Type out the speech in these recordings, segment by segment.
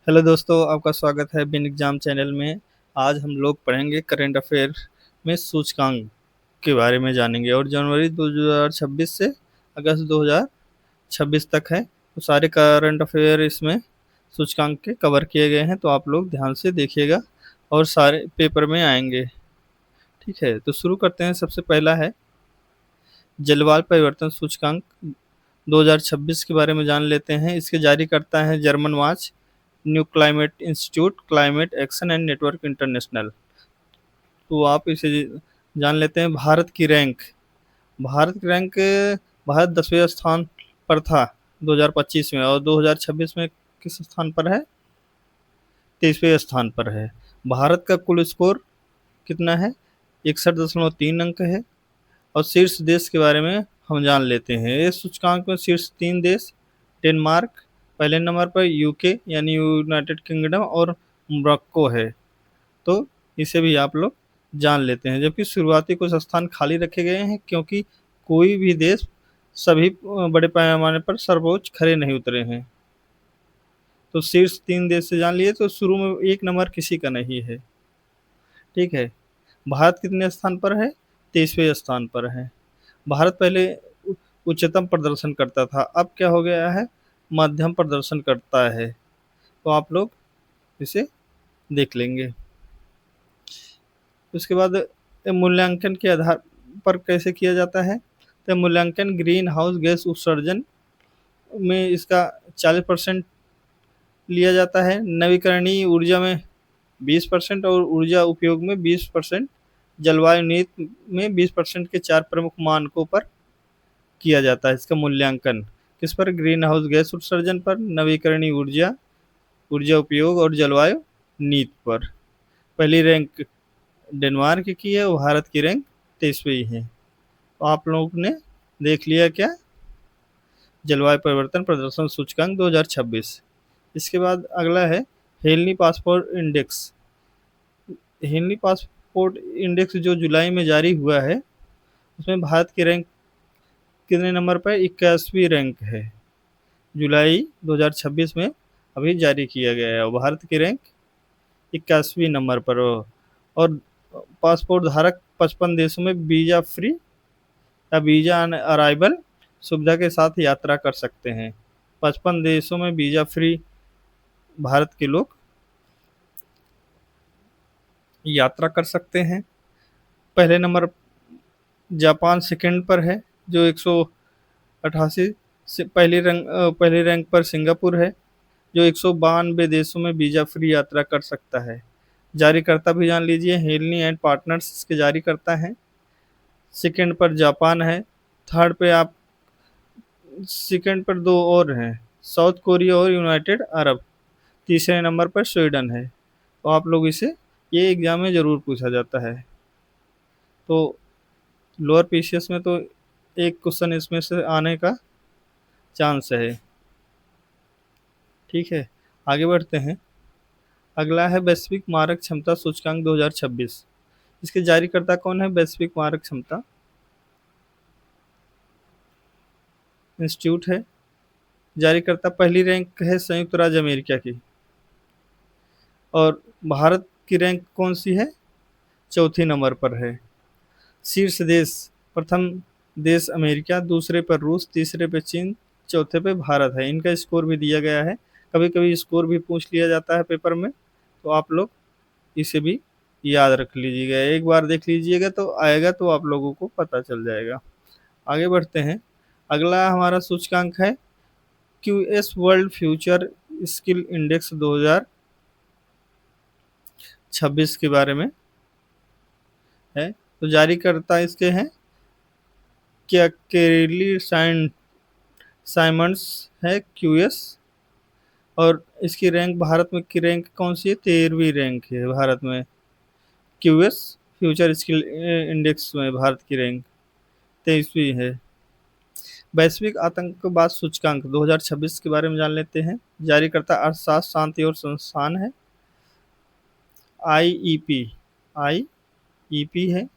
Hello दोस्तों, आपका स्वागत है बिन एग्जाम चैनल में। आज हम लोग पढ़ेंगे करंट अफेयर में सूचकांक के बारे में जानेंगे और जनवरी 2026 से अगस्त 2026 तक है, तो सारे करंट अफेयर इसमें सूचकांक के कवर किए गए हैं। तो आप लोग ध्यान से देखिएगा और सारे पेपर में आएंगे। ठीक है, तो शुरू करते हैं। सबसे पहला है जलवायु परिवर्तन सूचकांक 2026 के बारे में जान लेते हैं। इसके जारी करता है German watch, new climate institute, climate action and network international. तो आप इसे जान लेते हैं। भारत की रैंक भारत 10वें स्थान पर था 2025 में, और 2026 में किस स्थान पर है? 23वें स्थान पर है। भारत का कुल स्कोर कितना है? 61.3 अंक है। और शीर्ष देश के बारे में हम जान लेते हैं। इस सूचकांक में शीर्ष 3 देश डेनमार्क पहले नंबर पर, यूके यानी यूनाइटेड किंगडम और मोरक्को है। तो इसे भी आप लोग जान लेते हैं। जबकि शुरुआती कुछ स्थान खाली रखे गए हैं, क्योंकि कोई भी देश सभी बड़े पैमाने पर सर्वोच्च खरे नहीं उतरे हैं। तो शीर्ष 3 देश से जान लिए, तो शुरू में एक नंबर किसी का नहीं है। ठीक है। भारत कितने स्थान पर है? 23वें स्थान पर है। भारत पहले उच्चतम प्रदर्शन करता था, अब क्या हो गया है? मध्यम प्रदर्शन करता है। तो आप लोग इसे देख लेंगे। उसके बाद मूल्यांकन के आधार पर कैसे किया जाता है? तो मूल्यांकन ग्रीन हाउस गैस उत्सर्जन में इसका 40% लिया जाता है, नवीकरणीय ऊर्जा में 20% और ऊर्जा उपयोग में 20%, जलवायु नीति में 20% के 4 प्रमुख मानकों पर किया जाता है। इसका मूल्यांकन किस पर? ग्रीन हाउस गैस उत्सर्जन पर, नवीकरणीय ऊर्जा, ऊर्जा उपयोग और जलवायु नीति पर। पहली रैंक डेनमार्क की है और भारत की रैंक 23वीं है। तो आप लोगों ने देख लिया क्या? जलवायु परिवर्तन प्रदर्शन सूचकांक 2026। इसके बाद अगला है हेलनी पासपोर्ट इंडेक्स। हेलनी पासपोर्ट इंडेक्स जो जुलाई में जारी हुआ है, उसमें भारत की रैंक कितने नंबर पर? 21वीं रैंक है। जुलाई 2026 में अभी जारी किया गया है और भारत की रैंक 21वीं नंबर पर हो। और पासपोर्ट धारक 55 देशों में वीजा फ्री या वीजा अराइवल सुविधा के साथ यात्रा कर सकते हैं। 55 देशों में वीजा फ्री भारत के लोग यात्रा कर सकते हैं। पहले नंबर जापान सेकंड पर है, जो 188 से पहली रैंक पर सिंगापुर है, जो 192 देशों में वीजा फ्री यात्रा कर सकता है। जारीकर्ता भी जान लीजिए, हेलनी एंड पार्टनर्स इसके जारी करता है। सेकंड पर जापान है। थर्ड पे आप सेकंड पर दो और हैं, साउथ कोरिया और यूनाइटेड अरब। तीसरे नंबर पर स्वीडन है। तो आप लोग इसे, ये एग्जाम में ज़रूर पूछा जाता है। तो लोअर पीसीएस में तो एक क्वेश्चन इसमें से आने का चांस है। ठीक है, आगे बढ़ते हैं। अगला है वैश्विक मारक क्षमता सूचकांक 2026। इसके जारीकर्ता कौन है? वैश्विक मारक क्षमता इंस्टीट्यूट है। जारीकर्ता पहली रैंक है संयुक्त राज्य अमेरिका की। और भारत की रैंक कौन सी है? चौथी नंबर पर है। शीर्ष देश, प्रथम देश अमेरिका, दूसरे पर रूस, तीसरे पे चीन, चौथे पे भारत है। इनका स्कोर भी दिया गया है। कभी कभी स्कोर भी पूछ लिया जाता है पेपर में, तो आप लोग इसे भी याद रख लीजिएगा। एक बार देख लीजिएगा तो आएगा, तो आप लोगों को पता चल जाएगा। आगे बढ़ते हैं। अगला हमारा सूचकांक है QS world future skill index 2026 के बारे में है। तो जारीकर्ता इसके हैं क्या? केरली साइमंड्स है क्यूएस। और इसकी रैंक, भारत में की रैंक कौन सी है? 13वीं रैंक है भारत में। क्यूएस फ्यूचर स्किल इंडेक्स में भारत की रैंक 23वीं है। वैश्विक आतंकवाद सूचकांक 2026 के बारे में जान लेते हैं। जारीकर्ता अर्थशास्त्र, शांति और संस्थान है, आईईपी। आईईपी है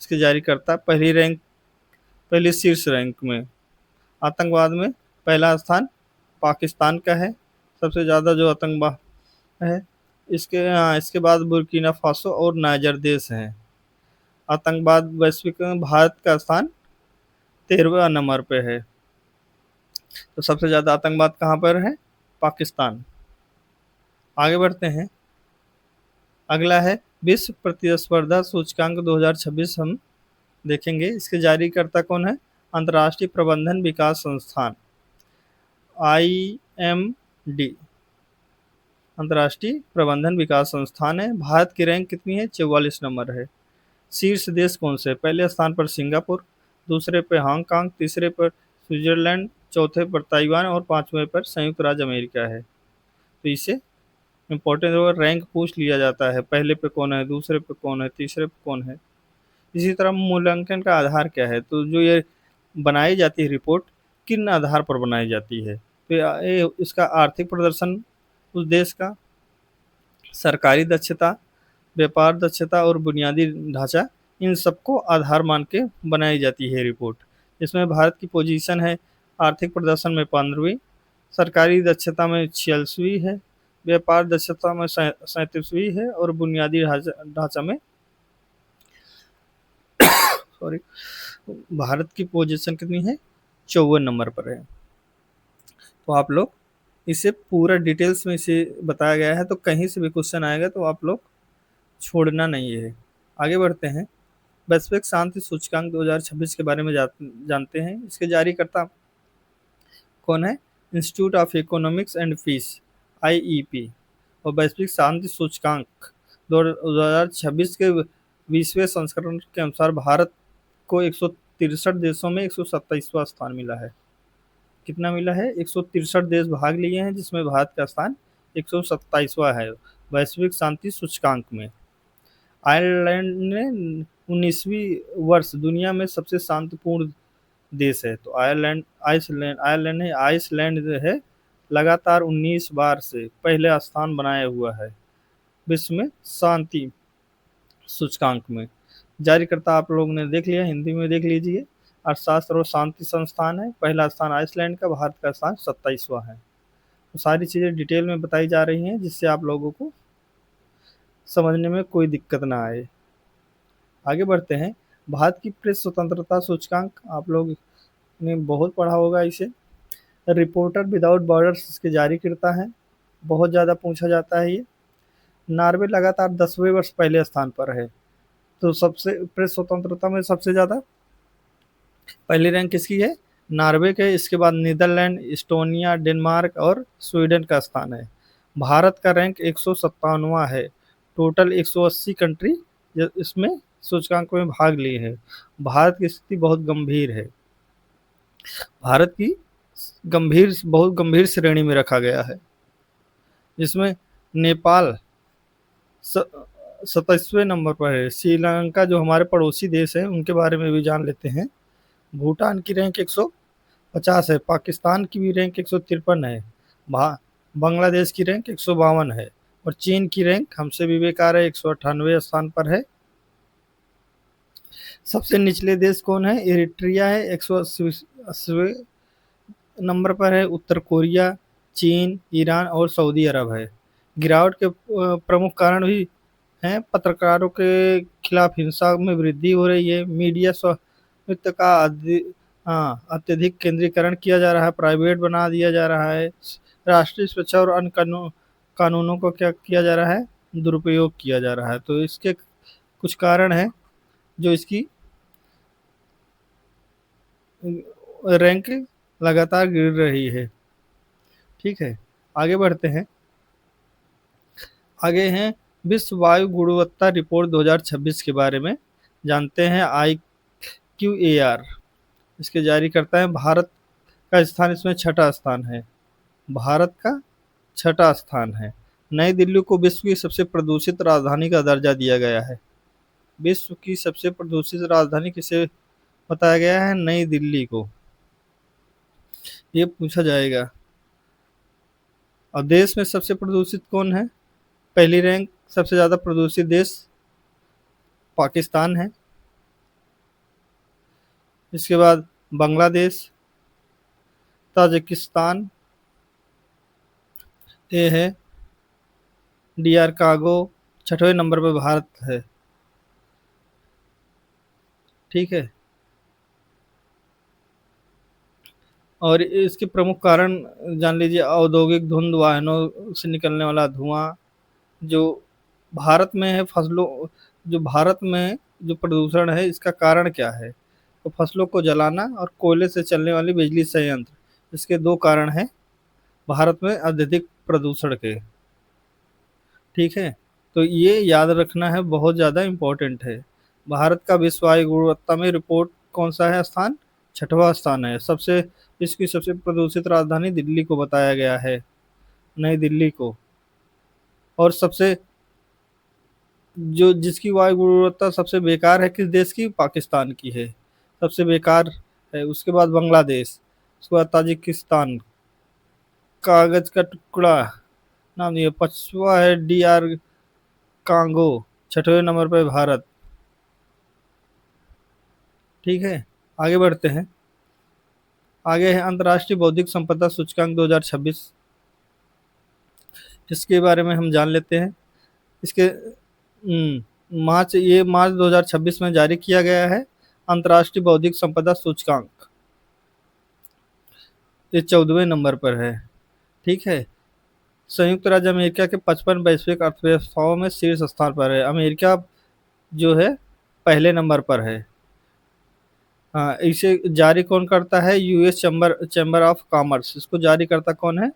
इसके जारीकर्ता। पहली शीर्ष रैंक में आतंकवाद में पहला स्थान पाकिस्तान का है। सबसे ज़्यादा जो आतंकवाद है। इसके बाद बुर्किना फासो और नाइजर देश हैं। आतंकवाद वैश्विक में भारत का स्थान 13वें नंबर पे है। तो सबसे ज़्यादा आतंकवाद कहाँ पर है? पाकिस्तान। आगे बढ़ते हैं। अगला है विश्व प्रतिस्पर्धा सूचकांक 2026 हम देखेंगे। इसके जारीकर्ता कौन है? अंतर्राष्ट्रीय प्रबंधन विकास संस्थान IMD, अंतर्राष्ट्रीय प्रबंधन विकास संस्थान है। भारत की रैंक कितनी है? 44 नंबर है। शीर्ष देश कौन से? पहले स्थान पर सिंगापुर, दूसरे पर हांगकांग, तीसरे पर स्विट्जरलैंड, चौथे पर ताइवान और पांचवें पर संयुक्त राज्य अमेरिका है। तो इसे इम्पोर्टेंट होगा, रैंक पूछ लिया जाता है, पहले पे कौन है, दूसरे पे कौन है, तीसरे पे कौन है। इसी तरह मूल्यांकन का आधार क्या है? तो जो ये बनाई जाती है रिपोर्ट, किन आधार पर बनाई जाती है? तो इसका आर्थिक प्रदर्शन उस देश का, सरकारी दक्षता, व्यापार दक्षता और बुनियादी ढांचा, इन सबको आधार मान के बनाई जाती है रिपोर्ट। इसमें भारत की पोजीशन है आर्थिक प्रदर्शन में 15वीं, सरकारी दक्षता में 46वीं है, व्यापार दक्षता में 37वीं है और बुनियादी ढांचा ढांचा में सॉरी भारत की पोजीशन कितनी है? 54 नंबर पर है। तो आप लोग इसे पूरा डिटेल्स में इसे बताया गया है, तो कहीं से भी क्वेश्चन आएगा तो आप लोग छोड़ना नहीं है। आगे बढ़ते हैं। वैश्विक शांति सूचकांक 2026 के बारे में जानते हैं। इसके जारीकर्ता कौन है? Institute of Economics and Peace IEP। और वैश्विक शांति सूचकांक 2026 के 20वें संस्करण के अनुसार भारत को 163 देशों में 127वां स्थान मिला है। कितना मिला है? 163 देश भाग लिए हैं, जिसमें भारत का स्थान 127वां है वैश्विक शांति सूचकांक में। आयरलैंड ने 19वीं वर्ष दुनिया में सबसे शांतिपूर्ण देश है। तो आइसलैंड जो है लगातार 19 बार से पहले स्थान बनाया हुआ है विश्व में शांति सूचकांक में। जारीकर्ता आप लोगों ने देख लिया, हिंदी में देख लीजिए। अर्थशास्त्र और शांति संस्थान है, पहला स्थान आइसलैंड का, भारत का स्थान 27वां है। तो सारी चीज़ें डिटेल में बताई जा रही हैं, जिससे आप लोगों को समझने में कोई दिक्कत ना आए। आगे बढ़ते हैं। भारत की प्रेस स्वतंत्रता सूचकांक आप लोग ने बहुत पढ़ा होगा इसे। रिपोर्टर विदाउट बॉर्डर्स इसके जारीकर्ता हैं, बहुत ज़्यादा पूछा जाता है ये। नॉर्वे लगातार 10वें वर्ष पहले स्थान पर है। तो सबसे प्रेस स्वतंत्रता में सबसे ज़्यादा पहली रैंक किसकी है? नॉर्वे के। इसके बाद नीदरलैंड, इस्टोनिया, डेनमार्क और स्वीडन का स्थान है। भारत का रैंक 157वां है। टोटल 180 कंट्री इसमें सूचकांक में भाग लिए हैं। भारत की स्थिति बहुत गंभीर है। भारत की बहुत गंभीर श्रेणी में रखा गया है, जिसमें नेपाल 27वें नंबर पर है। श्रीलंका जो हमारे पड़ोसी देश है उनके बारे में भी जान लेते हैं। भूटान की रैंक 150 है। पाकिस्तान की भी रैंक 153 है। बांग्लादेश की रैंक 152 है और चीन की रैंक हमसे भी बेकार है, 198वें स्थान पर है। सबसे निचले देश कौन है? इरिट्रिया है, 180वें नंबर पर है। उत्तर कोरिया, चीन, ईरान और सऊदी अरब है। गिरावट के प्रमुख कारण भी हैं। पत्रकारों के खिलाफ हिंसा में वृद्धि हो रही है। मीडिया स्वामित्व का अत्यधिक केंद्रीकरण किया जा रहा है, प्राइवेट बना दिया जा रहा है। राष्ट्रीय सुरक्षा और अन्य कानूनों को क्या किया जा रहा है? दुरुपयोग किया जा रहा है। तो इसके कुछ कारण हैं जो इसकी रैंक लगातार गिर रही है। ठीक है, आगे बढ़ते हैं। आगे हैं विश्व वायु गुणवत्ता रिपोर्ट 2026 के बारे में जानते हैं। IQAR इसके जारी करता है। भारत का स्थान इसमें 6ठा स्थान है। भारत का 6ठा स्थान है। नई दिल्ली को विश्व की सबसे प्रदूषित राजधानी का दर्जा दिया गया है। विश्व की सबसे प्रदूषित राजधानी किसे बताया गया है? नई दिल्ली को। ये पूछा जाएगा। और देश में सबसे प्रदूषित कौन है? पहली रैंक सबसे ज़्यादा प्रदूषित देश पाकिस्तान है। इसके बाद बांग्लादेश, ताजिकिस्तान, ए है डीआर कागो, छठवें नंबर पर भारत है। ठीक है। और इसके प्रमुख कारण जान लीजिए, औद्योगिक धुंध, वाहनों से निकलने वाला धुआं, जो भारत में है फसलों, जो भारत में जो प्रदूषण है इसका कारण क्या है, तो फसलों को जलाना और कोयले से चलने वाली बिजली संयंत्र, इसके दो कारण हैं भारत में अत्यधिक प्रदूषण के। ठीक है। तो ये याद रखना है, बहुत ज़्यादा इम्पोर्टेंट है। भारत का विश्व वायु गुणवत्ता में रिपोर्ट कौन सा है स्थान, छठवां स्थान है। सबसे इसकी सबसे प्रदूषित राजधानी दिल्ली को बताया गया है, नई दिल्ली को। और सबसे जो जिसकी वायु गुणवत्ता सबसे बेकार है किस देश की, पाकिस्तान की है, सबसे बेकार है। उसके बाद बांग्लादेश, उसके बाद ताजिकिस्तान, कागज का टुकड़ा नाम दिया, पचवा है डीआर कांगो, छठवें नंबर पर भारत। ठीक है। आगे बढ़ते हैं। आगे है अंतर्राष्ट्रीय बौद्धिक संपदा सूचकांक 2026, इसके बारे में हम जान लेते हैं। इसके मार्च 2026 में जारी किया गया है अंतर्राष्ट्रीय बौद्धिक संपदा सूचकांक। ये 14वें नंबर पर है। ठीक है। संयुक्त राज्य अमेरिका के 55 वैश्विक अर्थव्यवस्थाओं में शीर्ष स्थान पर है। अमेरिका जो है पहले नंबर पर है। हाँ, इसे जारी कौन करता है, US chamber chamber of commerce, इसको जारी करता कौन है,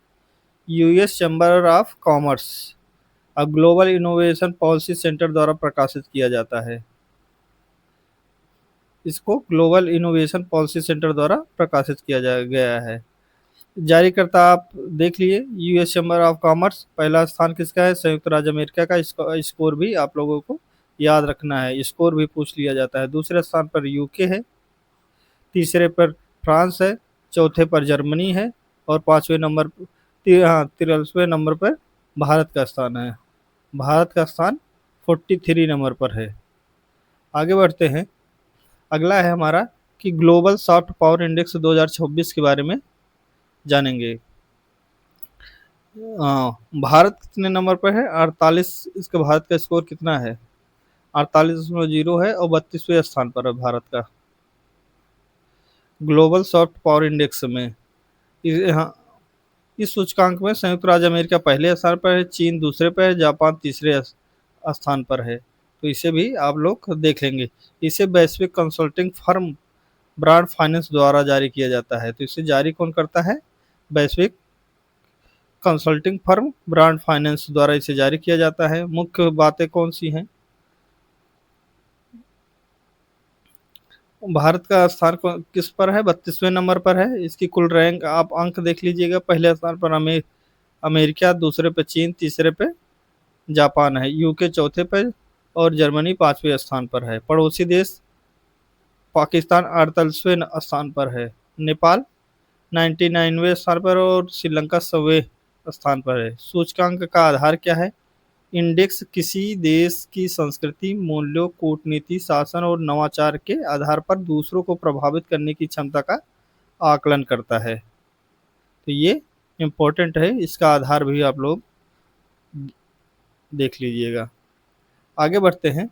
यूएस चैम्बर ऑफ कॉमर्स। अब ग्लोबल इनोवेशन पॉलिसी सेंटर द्वारा प्रकाशित किया जाता है। इसको ग्लोबल इनोवेशन पॉलिसी सेंटर द्वारा प्रकाशित किया गया है। जारी करता आप देख लिए, यूएस चैम्बर ऑफ कॉमर्स। पहला स्थान किसका है, संयुक्त राज्य अमेरिका का। स्कोर भी आप लोगों को याद रखना है, स्कोर भी पूछ लिया जाता है। दूसरे स्थान पर यूके है, तीसरे पर फ्रांस है, चौथे पर जर्मनी है, और पांचवें नंबर, हाँ 43वें नंबर पर भारत का स्थान है। भारत का स्थान 43 नंबर पर है। आगे बढ़ते हैं। अगला है हमारा कि ग्लोबल सॉफ्ट पावर इंडेक्स 2026 के बारे में जानेंगे। भारत कितने नंबर पर है, 48। इसका भारत का स्कोर कितना है, 48.0 है, और 32वें स्थान पर है भारत का ग्लोबल सॉफ्ट पावर इंडेक्स में। हाँ, इस सूचकांक में संयुक्त राज्य अमेरिका पहले स्थान पर है, चीन दूसरे पर है, जापान तीसरे स्थान पर है। तो इसे भी आप लोग देख लेंगे। इसे वैश्विक कंसल्टिंग फर्म ब्रांड फाइनेंस द्वारा जारी किया जाता है। तो इसे जारी कौन करता है, वैश्विक कंसल्टिंग फर्म ब्रांड फाइनेंस द्वारा इसे जारी किया जाता है। मुख्य बातें कौन सी हैं, भारत का स्थान किस पर है, 32वें नंबर पर है। इसकी कुल रैंक आप अंक देख लीजिएगा, पहले स्थान पर अमेरिका, दूसरे पे चीन, तीसरे पे जापान है, यूके चौथे पे, और जर्मनी पांचवें स्थान पर है। पड़ोसी देश पाकिस्तान 48वें स्थान पर है, नेपाल 99वें स्थान पर, और श्रीलंका 100वें स्थान पर है। सूचकांक का आधार क्या है, इंडेक्स किसी देश की संस्कृति, मूल्यों, कूटनीति, शासन और नवाचार के आधार पर दूसरों को प्रभावित करने की क्षमता का आकलन करता है। तो ये इम्पोर्टेंट है, इसका आधार भी आप लोग देख लीजिएगा। आगे बढ़ते हैं।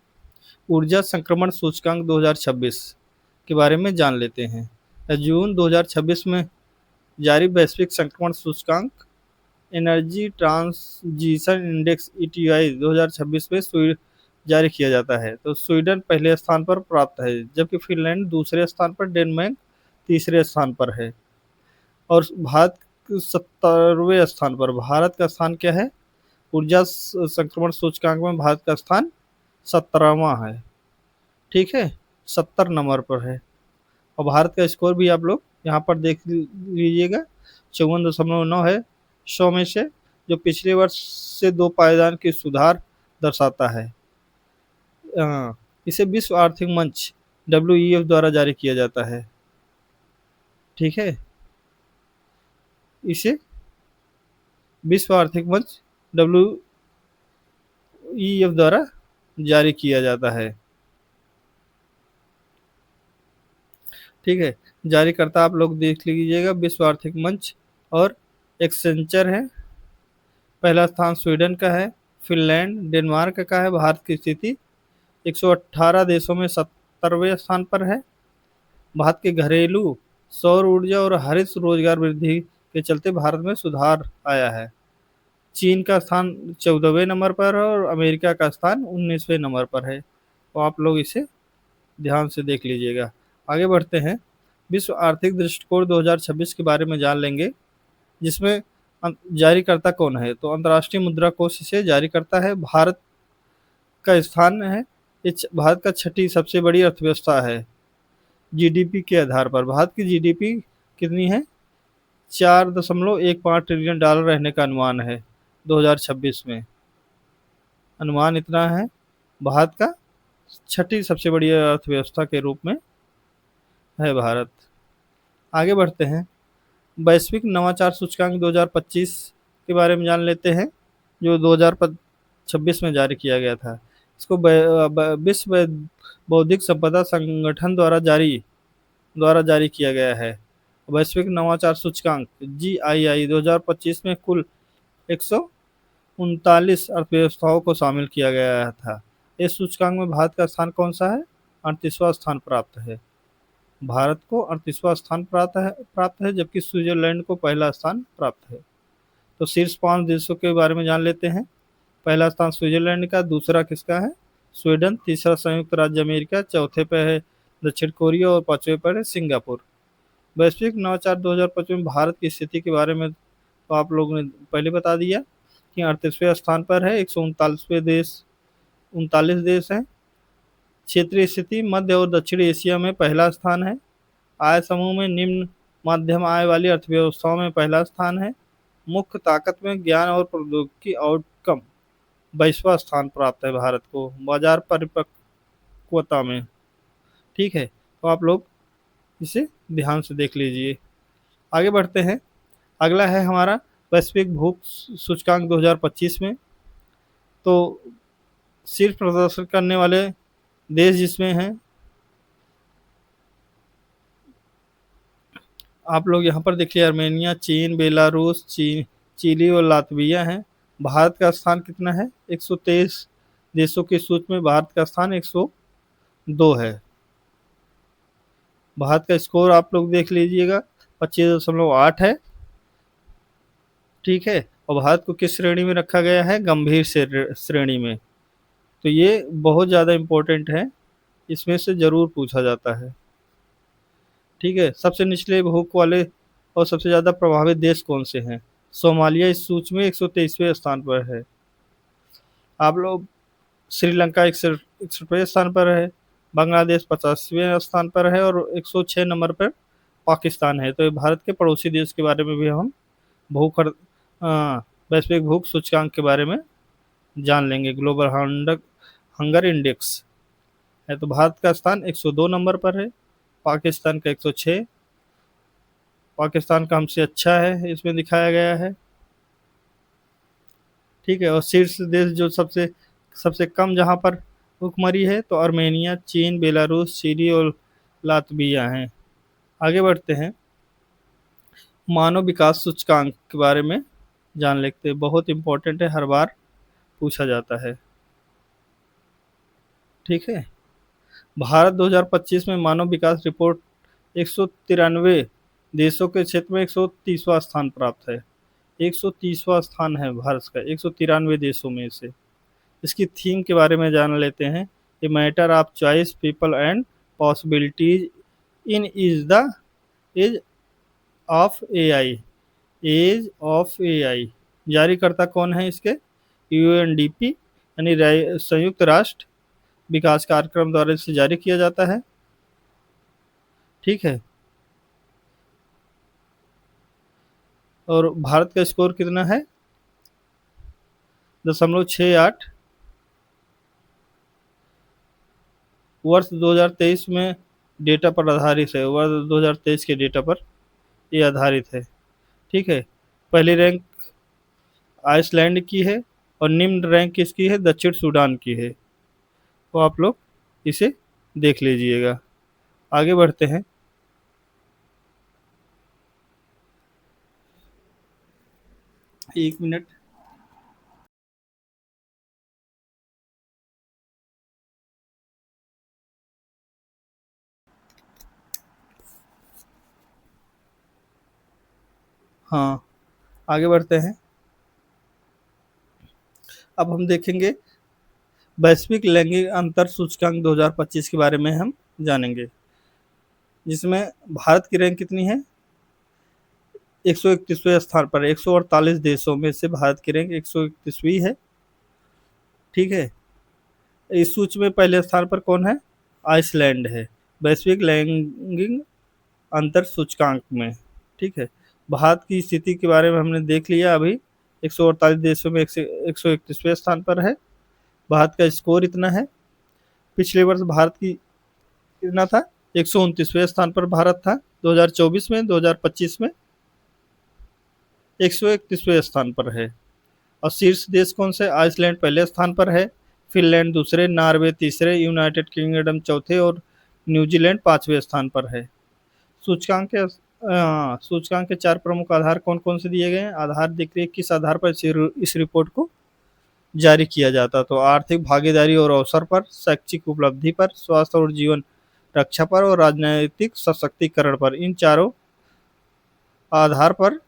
ऊर्जा संक्रमण सूचकांक 2026 के बारे में जान लेते हैं। जून 2026 में जारी वैश्विक संक्रमण सूचकांक एनर्जी ट्रांजिशन इंडेक्स ईटीआई 2026 में जारी किया जाता है। तो स्वीडन पहले स्थान पर प्राप्त है, जबकि फिनलैंड दूसरे स्थान पर, डेनमार्क तीसरे स्थान पर है, और भारत 70वें स्थान पर। भारत का स्थान क्या है, ऊर्जा संक्रमण सूचकांक में भारत का स्थान 17वां है। ठीक है, 70 नंबर पर है। और भारत का स्कोर भी आप लोग यहाँ पर देख लीजिएगा, 54.9 है 100 में से, जो पिछले वर्ष से 2 पायदान की सुधार दर्शाता है। इसे विश्व आर्थिक मंच WEF द्वारा जारी किया जाता है। ठीक है, इसे विश्व आर्थिक मंच WEF द्वारा जारी किया जाता है। ठीक है, जारीकर्ता आप लोग देख लीजिएगा, विश्व आर्थिक मंच, और एक्सेंचर है, पहला स्थान स्वीडन का है, फिनलैंड, डेनमार्क का है। भारत की स्थिति 118 देशों में 70वें स्थान पर है। भारत के घरेलू सौर ऊर्जा और हरित रोजगार वृद्धि के चलते भारत में सुधार आया है। चीन का स्थान 14वें नंबर पर है और अमेरिका का स्थान 19वें नंबर पर है। तो आप लोग इसे ध्यान से देख लीजिएगा। आगे बढ़ते हैं, विश्व आर्थिक दृष्टिकोण 2026 के बारे में जान लेंगे, जिसमें जारीकर्ता कौन है। तो अंतर्राष्ट्रीय मुद्रा कोष इसे जारी करता है। भारत का स्थान है, भारत का छठी सबसे बड़ी अर्थव्यवस्था है। जीडीपी के आधार पर भारत की जीडीपी कितनी है? 4.15 ट्रिलियन डॉलर रहने का अनुमान है 2026 में। अनुमान इतना है। भारत का छठी सबसे बड़ी अर्थव्यवस्था के रूप में है भारत। आगे बढ़ते हैं, वैश्विक नवाचार सूचकांक 2025 के बारे में जान लेते हैं, जो 2026 में जारी किया गया था। इसको विश्व बौद्धिक संपदा संगठन द्वारा जारी किया गया है। वैश्विक नवाचार सूचकांक GII 2025 में कुल 139 अर्थव्यवस्थाओं को शामिल किया गया था। इस सूचकांक में भारत का स्थान कौन सा है? 38वां स्थान प्राप्त है। भारत को 38वां स्थान प्राप्त है, जबकि स्विट्जरलैंड को पहला स्थान प्राप्त है। तो शीर्ष 5 देशों के बारे में जान लेते हैं। पहला स्थान स्विट्जरलैंड का, दूसरा किसका है? स्वीडन, तीसरा संयुक्त राज्य अमेरिका, चौथे पे है दक्षिण कोरिया और पांचवें पर है सिंगापुर। वैश्विक नवाचार 2025 में भारत की स्थिति के बारे में तो आप लोगों ने पहले बता दिया कि 38वें स्थान पर है। 139 देश हैं। क्षेत्रीय स्थिति मध्य और दक्षिण एशिया में पहला स्थान है। आय समूह में निम्न मध्यम आय वाली अर्थव्यवस्थाओं में पहला स्थान है। मुख्य ताकत में ज्ञान और प्रौद्योगिकी आउटकम 22वां स्थान प्राप्त है भारत को बाजार परिपक्वता में। ठीक है, तो आप लोग इसे ध्यान से देख लीजिए। आगे बढ़ते हैं, अगला है हमारा वैश्विक भूख सूचकांक 2025 में। तो शीर्ष प्रदर्शन करने वाले देश जिसमें हैं, आप लोग यहाँ पर देखिए, आर्मेनिया, चीन, बेलारूस, चिली और लातविया हैं। भारत का स्थान कितना है? 123 देशों की सूची में भारत का स्थान 102 है। भारत का स्कोर आप लोग देख लीजिएगा, 25.8 है। ठीक है, और भारत को किस श्रेणी में रखा गया है? गंभीर श्रेणी में। तो ये बहुत ज़्यादा इम्पोर्टेंट है, इसमें से ज़रूर पूछा जाता है। ठीक है, सबसे निचले भूख वाले और सबसे ज़्यादा प्रभावित देश कौन से हैं? सोमालिया इस सूची में 123वें स्थान पर है। आप लोग, श्रीलंका 61वें स्थान पर है। बांग्लादेश 50वें स्थान पर है और 106 नंबर पर पाकिस्तान है। तो ये भारत के पड़ोसी देश के बारे में भी हम भूख वैश्विक भूख सूचकांक के बारे में जान लेंगे। ग्लोबल हंगर इंडेक्स है, तो भारत का स्थान 102 नंबर पर है, पाकिस्तान का 106। पाकिस्तान का हमसे अच्छा है, इसमें दिखाया गया है। ठीक है, और शीर्ष देश जो सबसे सबसे कम जहाँ पर भुखमरी है, तो आर्मेनिया, चीन, बेलारूस, चिली और लातविया हैं। आगे बढ़ते हैं, मानव विकास सूचकांक के बारे में जान लेते हैं। बहुत इंपॉर्टेंट है, हर बार पूछा जाता है। ठीक है, भारत 2025 में मानव विकास रिपोर्ट 193 देशों के क्षेत्र में 130वां स्थान प्राप्त है। 130वां स्थान है भारत का 193 देशों में से। इसकी थीम के बारे में जान लेते हैं। A matter of choice, people and possibilities in is the age of AI. Age of AI. जारीकर्ता कौन है इसके? यूएनडीपी यानी संयुक्त राष्ट्र विकास कार्यक्रम द्वारा इसे जारी किया जाता है। ठीक है, और भारत का स्कोर कितना है? 0.68। वर्ष 2023 में डेटा पर आधारित है, वर्ष 2023 के डेटा पर ये आधारित है। ठीक है, पहली रैंक आइसलैंड की है और निम्न रैंक किसकी है? दक्षिण सूडान की है। तो आप लोग इसे देख लीजिएगा। आगे बढ़ते हैं, एक मिनट। हाँ, आगे बढ़ते हैं। अब हम देखेंगे वैश्विक लैंगिक अंतर सूचकांक 2025 के बारे में हम जानेंगे, जिसमें भारत की रैंक कितनी है? 131वें स्थान पर। 148 देशों में से भारत की रैंक 131वीं है। ठीक है। इस सूची में पहले स्थान पर कौन है? आइसलैंड है, वैश्विक लैंगिक अंतर सूचकांक में। ठीक है। भारत की स्थिति के बारे में हमने देख लिया अभी। 148 देशों में 131वें स्थान पर है। भारत का स्कोर इतना है। पिछले वर्ष भारत की कितना था? 129वें स्थान पर भारत था 2024 में। 2025 में 131वें स्थान पर है। और शीर्ष देश कौन से? आइसलैंड पहले स्थान पर है, फिनलैंड दूसरे, नॉर्वे तीसरे, यूनाइटेड किंगडम चौथे और न्यूजीलैंड 5वें स्थान पर है। सूचकांक के सूचकांक के 4 प्रमुख आधार कौन कौन से दिए गए हैं? आधार देखिए किस आधार पर इस रिपोर्ट को जारी किया जाता। तो आर्थिक भागीदारी और अवसर पर, शैक्षिक उपलब्धि पर, स्वास्थ्य और जीवन रक्षा पर और राजनैतिक सशक्तिकरण पर, इन चारों आधार पर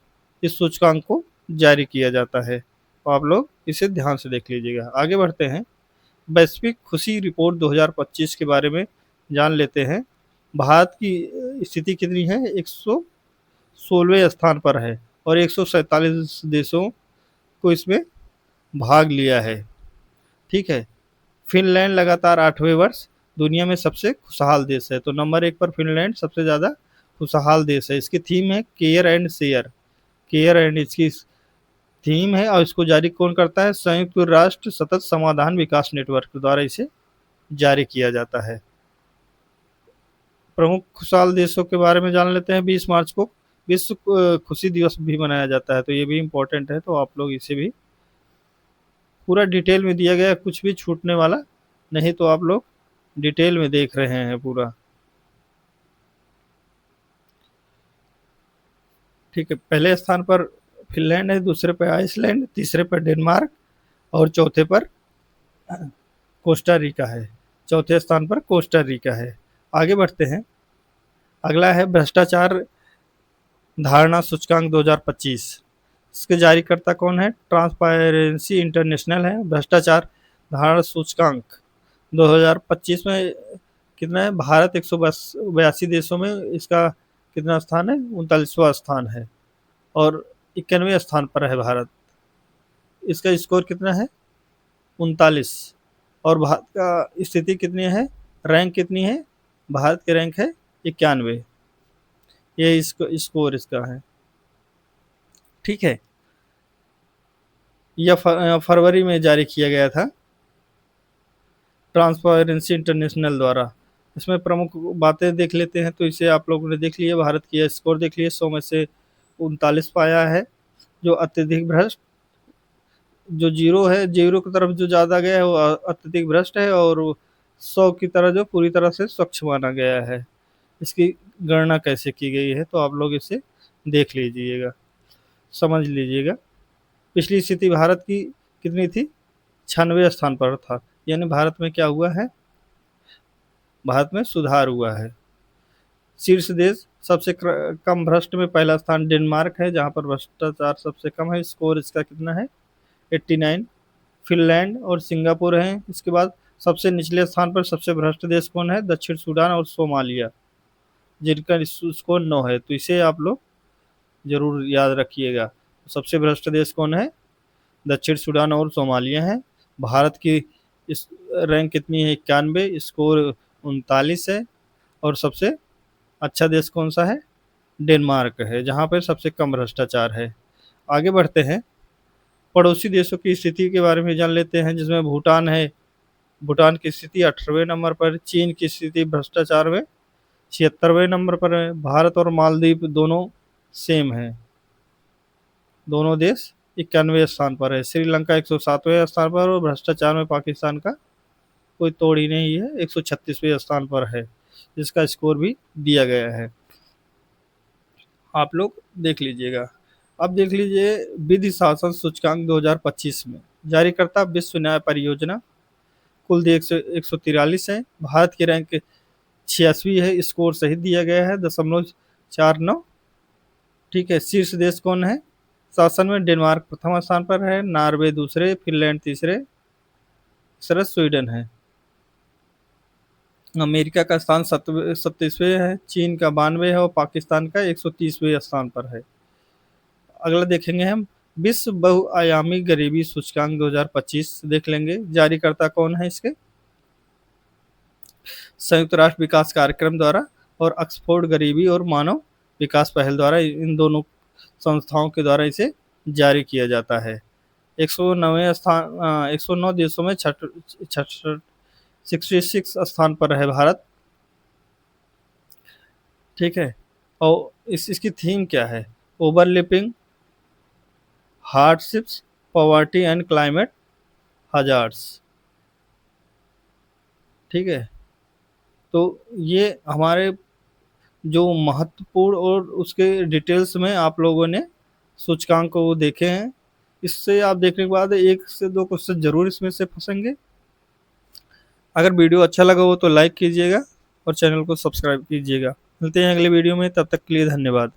इस सूचकांक को जारी किया जाता है। तो आप लोग इसे ध्यान से देख लीजिएगा। आगे बढ़ते हैं। वैश्विक खुशी रिपोर्ट 2025 के बारे में जान लेते हैं। भारत की स्थिति कितनी है? 116वें स्थान पर है और 147 देशों को इसमें भाग लिया है। ठीक है। फिनलैंड लगातार 8वें वर्ष दुनिया में सबसे खुशहाल देश है। तो नंबर 1 पर फिनलैंड सबसे ज़्यादा खुशहाल देश है। इसकी थीम है care and share. Care and इसकी थीम है और इसको जारी कौन करता है? संयुक्त राष्ट्र सतत समाधान विकास नेटवर्क द्वारा इसे जारी किया जाता है। प्रमुख खुशहाल देशों के बारे में जान लेते हैं। 20 मार्च को विश्व खुशी दिवस भी मनाया जाता है, तो ये भी इम्पोर्टेंट है। तो आप लोग इसे भी पूरा डिटेल में दिया गया है, कुछ भी छूटने वाला नहीं। तो आप लोग डिटेल में देख रहे हैं पूरा। ठीक है। पहले स्थान पर फिनलैंड है, दूसरे पर आइसलैंड, तीसरे पर डेनमार्क और चौथे पर कोस्टा रिका है। चौथे स्थान पर कोस्टा रिका है। आगे बढ़ते हैं। अगला है भ्रष्टाचार धारणा सूचकांक 2025। इसके जारीकर्ता कौन है? ट्रांसपेरेंसी इंटरनेशनल है। भ्रष्टाचार धारणा सूचकांक 2025 में कितना है? भारत 182 देशों में इसका कितना स्थान है? 39वां स्थान है और 91वें स्थान पर है भारत। इसका स्कोर कितना है? 39। और भारत का स्थिति कितनी है? रैंक कितनी है? भारत की रैंक है 91। ये इसको स्कोर इसका है। ठीक है। यह फरवरी में जारी किया गया था ट्रांसपेरेंसी इंटरनेशनल द्वारा। इसमें प्रमुख बातें देख लेते हैं। तो इसे आप लोगों ने देख लिया। भारत की स्कोर देख लिए। 100 में से 39 पाया है, जो अत्यधिक भ्रष्ट। जो जीरो है, जीरो की तरफ जो ज़्यादा गया है वो अत्यधिक भ्रष्ट है, और 100 की तरह जो पूरी तरह से स्वच्छ माना गया है। इसकी गणना कैसे की गई है तो आप लोग इसे देख लीजिएगा, समझ लीजिएगा। पिछली स्थिति भारत की कितनी थी? 96वें स्थान पर था। यानी भारत में क्या हुआ है? भारत में सुधार हुआ है। शीर्ष देश सबसे कम भ्रष्ट में पहला स्थान डेनमार्क है, जहां पर भ्रष्टाचार सबसे कम है। स्कोर इसका कितना है? 89। फिनलैंड और सिंगापुर हैं। इसके बाद सबसे निचले स्थान पर सबसे भ्रष्ट देश कौन है? दक्षिण सूडान और सोमालिया, जिनका स्कोर 9 है। तो इसे आप लोग जरूर याद रखिएगा। सबसे भ्रष्ट देश कौन है? दक्षिण सूडान और सोमालिया है। भारत की इस रैंक कितनी है? 91, स्कोर 39 है। और सबसे अच्छा देश कौन सा है? डेनमार्क है, जहाँ पर सबसे कम भ्रष्टाचार है। आगे बढ़ते हैं। पड़ोसी देशों की स्थिति के बारे में जान लेते हैं, जिसमें भूटान है। भूटान की स्थिति 18वें नंबर पर। चीन की स्थिति भ्रष्टाचार में 76वें नंबर पर है। भारत और मालदीव दोनों सेम है, दोनों देश 91वें स्थान पर है। श्रीलंका 107वें स्थान पर और भ्रष्टाचार में पाकिस्तान का कोई तोड़ ही नहीं है, 136वें स्थान पर है, जिसका स्कोर भी दिया गया है। आप लोग देख लीजिएगा। अब देख लीजिए विधि शासन सूचकांक 2025 में जारीकर्ता विश्व न्याय परियोजना। कुल 143 है। भारत की रैंक 86वीं है। स्कोर सही दिया गया है 0.49। ठीक है, शीर्ष देश कौन है शासन में? डेनमार्क प्रथम स्थान पर है, नॉर्वे दूसरे, फिनलैंड तीसरे, तीसरा स्वीडन है। अमेरिका का स्थान 27वें है, चीन का 92 है और पाकिस्तान का 130वें स्थान पर है। अगला देखेंगे हम, विश्व बहुआयामी गरीबी सूचकांक 2025 देख लेंगे। जारीकर्ता कौन है इसके? संयुक्त राष्ट्र विकास कार्यक्रम द्वारा और ऑक्सफोर्ड गरीबी और मानव विकास पहल द्वारा, इन दोनों संस्थाओं के द्वारा इसे जारी किया जाता है। 109 देशों में 66 स्थान पर है भारत। ठीक है, और इसकी थीम क्या है? Overlapping hardships, poverty and climate hazards. ठीक है, तो ये हमारे जो महत्वपूर्ण और उसके डिटेल्स में आप लोगों ने सूचकांक को देखे हैं। इससे आप देखने के बाद 1 से 2 क्वेश्चन जरूर इसमें से फंसेंगे। अगर वीडियो अच्छा लगा हो तो लाइक कीजिएगा और चैनल को सब्सक्राइब कीजिएगा। मिलते हैं अगले वीडियो में, तब तक के लिए धन्यवाद।